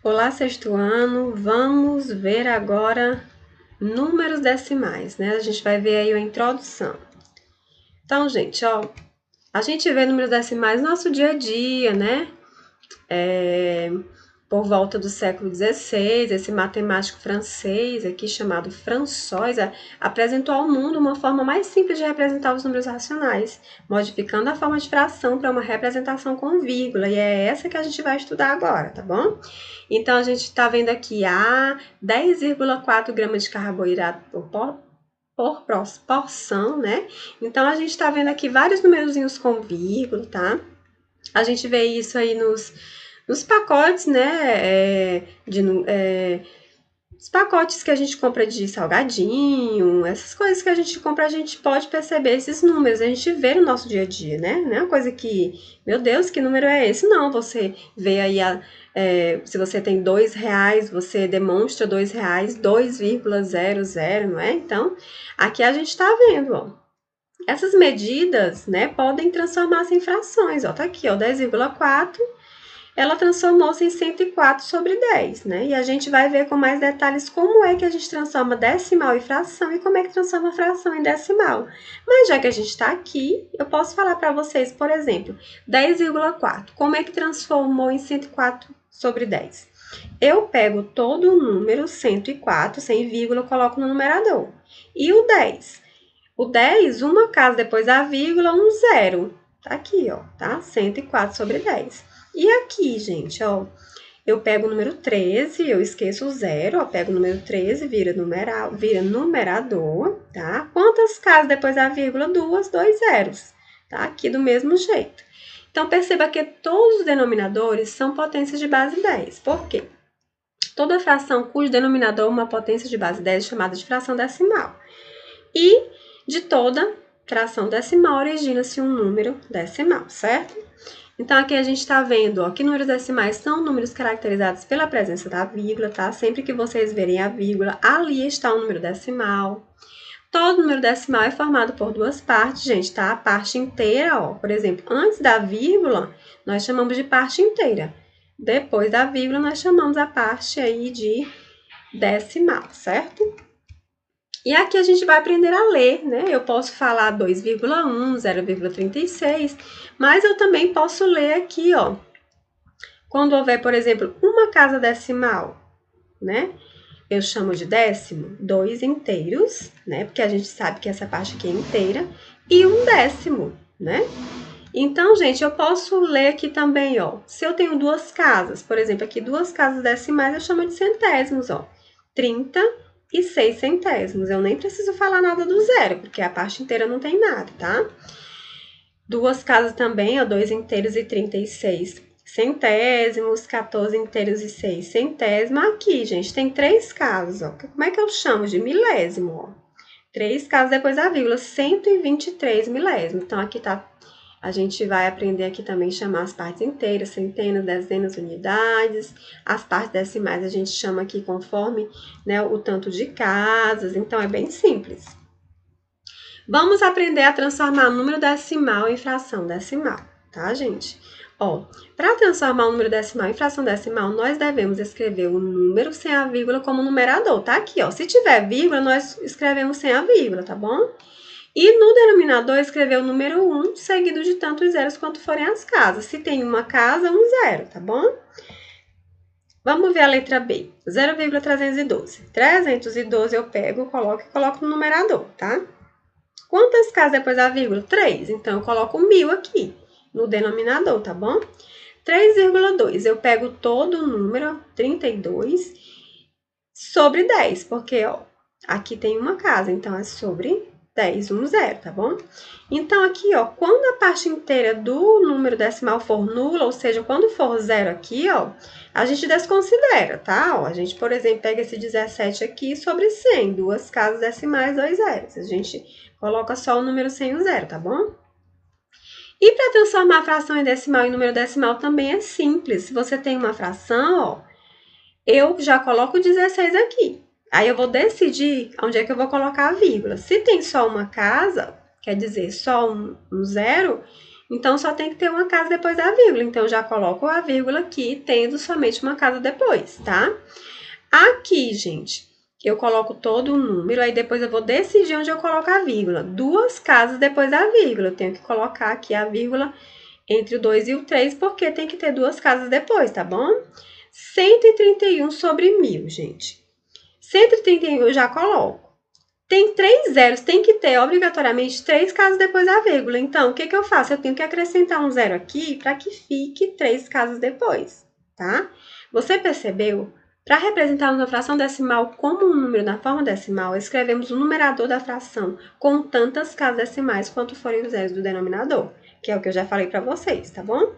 Olá, sexto ano. Vamos ver agora números decimais, né? A gente vai ver aí a introdução. Então, gente, ó, a gente vê números decimais no nosso dia a dia, né? Por volta do século XVI, esse matemático francês aqui chamado François apresentou ao mundo uma forma mais simples de representar os números racionais, modificando a forma de fração para uma representação com vírgula, e é essa que a gente vai estudar agora, tá bom? Então, a gente está vendo aqui a 10,4 gramas de carboidrato por porção, né? Então, a gente está vendo aqui vários numerozinhos com vírgula, tá? A gente vê isso aí nos pacotes, né? Os pacotes que a gente compra de salgadinho, essas coisas que a gente compra, a gente pode perceber esses números, a gente vê no nosso dia a dia, né? Não é uma coisa que, meu Deus, que número é esse? Não, você vê aí, se você tem R$ 2, você demonstra R$ 2, 2,00, não é? Então, aqui a gente está vendo, ó. Essas medidas, né, podem transformar-se em frações, ó, tá aqui, ó, 10,4, ela transformou-se em 104 sobre 10, né? E a gente vai ver com mais detalhes como é que a gente transforma decimal em fração e como é que transforma fração em decimal. Mas já que a gente está aqui, eu posso falar para vocês, por exemplo, 10,4. Como é que transformou em 104 sobre 10? Eu pego todo o número 104, sem vírgula, coloco no numerador. E o 10? O 10, uma casa depois da vírgula, um zero. Tá aqui, ó, tá? 104 sobre 10. E aqui, gente, ó, eu pego o número 13, eu esqueço o zero, ó, pego o número 13, vira numerador, tá? Quantas casas depois da vírgula? Duas, dois zeros, tá? Aqui do mesmo jeito. Então, perceba que todos os denominadores são potências de base 10. Por quê? Toda fração cujo denominador é uma potência de base 10 é chamada de fração decimal. E de toda fração decimal origina-se um número decimal, certo? Então, aqui a gente está vendo, ó, que números decimais são números caracterizados pela presença da vírgula, tá? Sempre que vocês verem a vírgula, ali está o número decimal. Todo número decimal é formado por duas partes, gente, tá? A parte inteira, ó, por exemplo, antes da vírgula, nós chamamos de parte inteira. Depois da vírgula, nós chamamos a parte aí de decimal, certo? E aqui a gente vai aprender a ler, né? Eu posso falar 2,1, 0,36, mas eu também posso ler aqui, ó. Quando houver, por exemplo, uma casa decimal, né? Eu chamo de décimo, 2 inteiros, né? Porque a gente sabe que essa parte aqui é inteira, e um décimo, né? Então, gente, eu posso ler aqui também, ó. Se eu tenho duas casas, por exemplo, aqui duas casas decimais, eu chamo de centésimos, ó. 36 centésimos. Eu nem preciso falar nada do zero, porque a parte inteira não tem nada, tá? Duas casas também, ó, 2 inteiros e 36 centésimos, 14 inteiros e 6 centésimos. Aqui, gente, tem três casas, ó. Como é que eu chamo? De milésimo, ó. Três casas depois da vírgula, 123 milésimos. Então, aqui tá. A gente vai aprender aqui também chamar as partes inteiras, centenas, dezenas, unidades. As partes decimais a gente chama aqui conforme, né, o tanto de casas. Então, é bem simples. Vamos aprender a transformar o número decimal em fração decimal, tá, gente? Ó, para transformar o número decimal em fração decimal, nós devemos escrever o número sem a vírgula como numerador, tá? Aqui, ó. Se tiver vírgula, nós escrevemos sem a vírgula, tá bom? E no denominador, escrever o número 1, seguido de tantos zeros quanto forem as casas. Se tem uma casa, um zero, tá bom? Vamos ver a letra B. 0,312. 312 eu pego, coloco no numerador, tá? Quantas casas depois da vírgula? 3. Então, eu coloco 1000 aqui no denominador, tá bom? 3,2. Eu pego todo o número, 32, sobre 10, porque, ó, aqui tem uma casa, então é sobre 10, 0, tá bom? Então, aqui, ó, quando a parte inteira do número decimal for nula, ou seja, quando for zero aqui, ó, a gente desconsidera, tá? Ó, a gente, por exemplo, pega esse 17 aqui sobre 100, duas casas decimais, dois zeros. A gente coloca só o número sem o zero, tá bom? E para transformar a fração em decimal em número decimal também é simples. Se você tem uma fração, ó, eu já coloco 16 aqui. Aí eu vou decidir onde é que eu vou colocar a vírgula. Se tem só uma casa, quer dizer, só um zero, Então, só tem que ter uma casa depois da vírgula. Então, eu já coloco a vírgula aqui, tendo somente uma casa depois, tá? Aqui, gente, eu coloco todo o número, aí depois eu vou decidir onde eu coloco a vírgula. 2 casas depois da vírgula. Eu tenho que colocar aqui a vírgula entre o 2 e o 3, porque tem que ter 2 casas depois, tá bom? 131 sobre 1.000, gente. 131 eu já coloco. Tem 3 zeros, tem que ter obrigatoriamente 3 casas depois da vírgula. Então, o que eu faço? Eu tenho que acrescentar um zero aqui para que fique 3 casas depois, tá? Você percebeu? Para representar uma fração decimal como um número na forma decimal, escrevemos o numerador da fração com tantas casas decimais quanto forem os zeros do denominador, que é o que eu já falei para vocês, tá bom?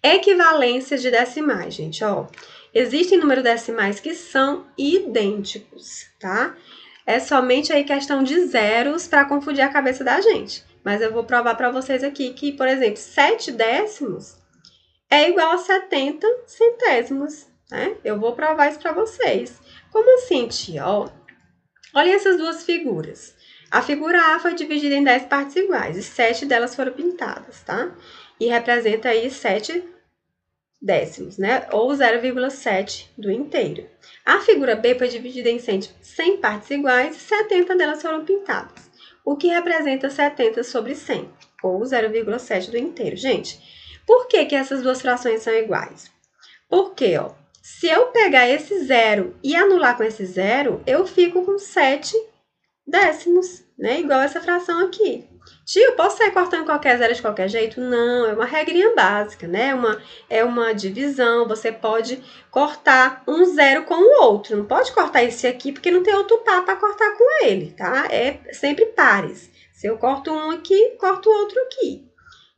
Equivalência de decimais, gente, ó. Existem números decimais que são idênticos, tá? É somente aí questão de zeros para confundir a cabeça da gente. Mas eu vou provar para vocês aqui que, por exemplo, 7 décimos é igual a 70 centésimos, né? Eu vou provar isso para vocês. Como assim, tia? Ó, olhem essas duas figuras. A figura A foi dividida em 10 partes iguais e 7 delas foram pintadas, tá? E representa aí 7 décimos, né? Ou 0,7 do inteiro. A figura B foi dividida em 100 partes iguais e 70 delas foram pintadas, o que representa 70 sobre 100, ou 0,7 do inteiro. Gente, por que essas duas frações são iguais? Porque, ó, se eu pegar esse zero e anular com esse zero, eu fico com 7 décimos, né? Igual essa fração aqui. Tio, posso sair cortando qualquer zero de qualquer jeito? Não, é uma regrinha básica, né? É uma divisão, você pode cortar um zero com o outro. Não pode cortar esse aqui porque não tem outro par para cortar com ele, tá? É sempre pares. Se eu corto um aqui, corto o outro aqui.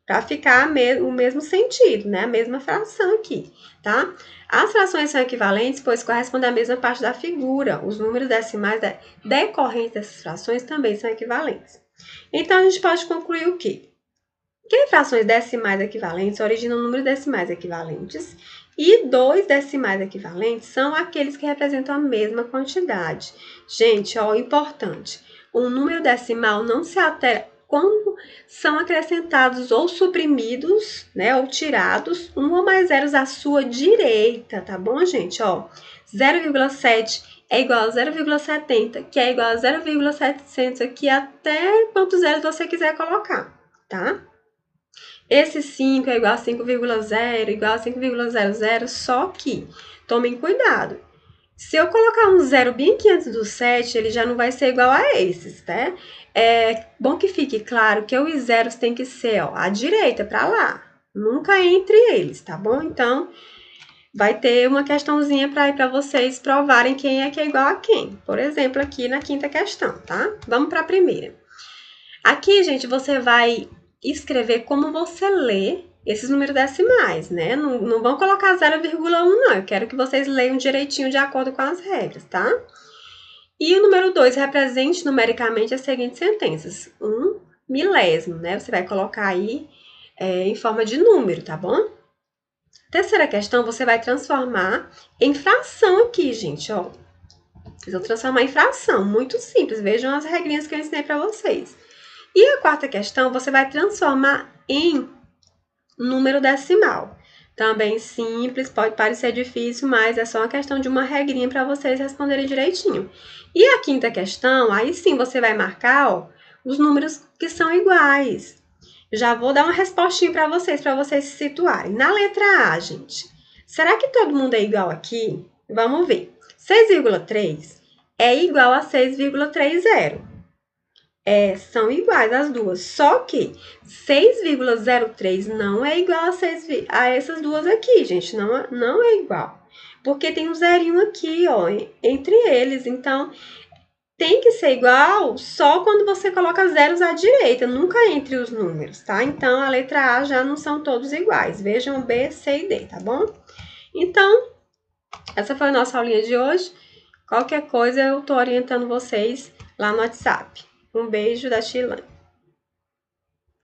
Para ficar o mesmo sentido, né? A mesma fração aqui, tá? As frações são equivalentes, pois correspondem à mesma parte da figura. Os números decimais decorrentes dessas frações também são equivalentes. Então, a gente pode concluir o quê? Que frações decimais equivalentes originam números decimais equivalentes e 2 decimais equivalentes são aqueles que representam a mesma quantidade. Gente, ó, importante. O número decimal não se altera quando são acrescentados ou suprimidos, né, ou tirados um ou mais zeros à sua direita, tá bom, gente? Ó, 0,7 é igual a 0,70, que é igual a 0,700 aqui até quantos zeros você quiser colocar, tá? Esse 5 é igual a 5,0, igual a 5,00, só que tomem cuidado. Se eu colocar um zero bem aqui antes do 7, ele já não vai ser igual a esses, tá? É bom que fique claro que os zeros tem que ser, ó, à direita, para lá. Nunca entre eles, tá bom? Então, vai ter uma questãozinha para ir para vocês provarem quem é que é igual a quem. Por exemplo, aqui na quinta questão, tá? Vamos para a primeira. Aqui, gente, você vai escrever como você lê esses números decimais, né? Não vão colocar 0,1, não. Eu quero que vocês leiam direitinho de acordo com as regras, tá? E o número 2, represente numericamente as seguintes sentenças. 1 milésimo, né? Você vai colocar aí em forma de número, tá bom? Terceira questão, você vai transformar em fração aqui, gente, ó. Vocês vão transformar em fração, muito simples. Vejam as regrinhas que eu ensinei para vocês. E a quarta questão, você vai transformar em número decimal. Também simples, pode parecer difícil, mas é só uma questão de uma regrinha para vocês responderem direitinho. E a quinta questão, aí sim você vai marcar, ó, os números que são iguais. Já vou dar uma respostinha para vocês se situarem. Na letra A, gente, será que todo mundo é igual aqui? Vamos ver. 6,3 é igual a 6,30. São iguais as duas, só que 6,03 não é igual a essas duas aqui, gente, não é igual. Porque tem um zerinho aqui, ó, entre eles, então tem que ser igual só quando você coloca zeros à direita, nunca entre os números, tá? Então, a letra A já não são todos iguais, vejam B, C e D, tá bom? Então, essa foi a nossa aulinha de hoje. Qualquer coisa eu tô orientando vocês lá no WhatsApp. Um beijo da Chilane.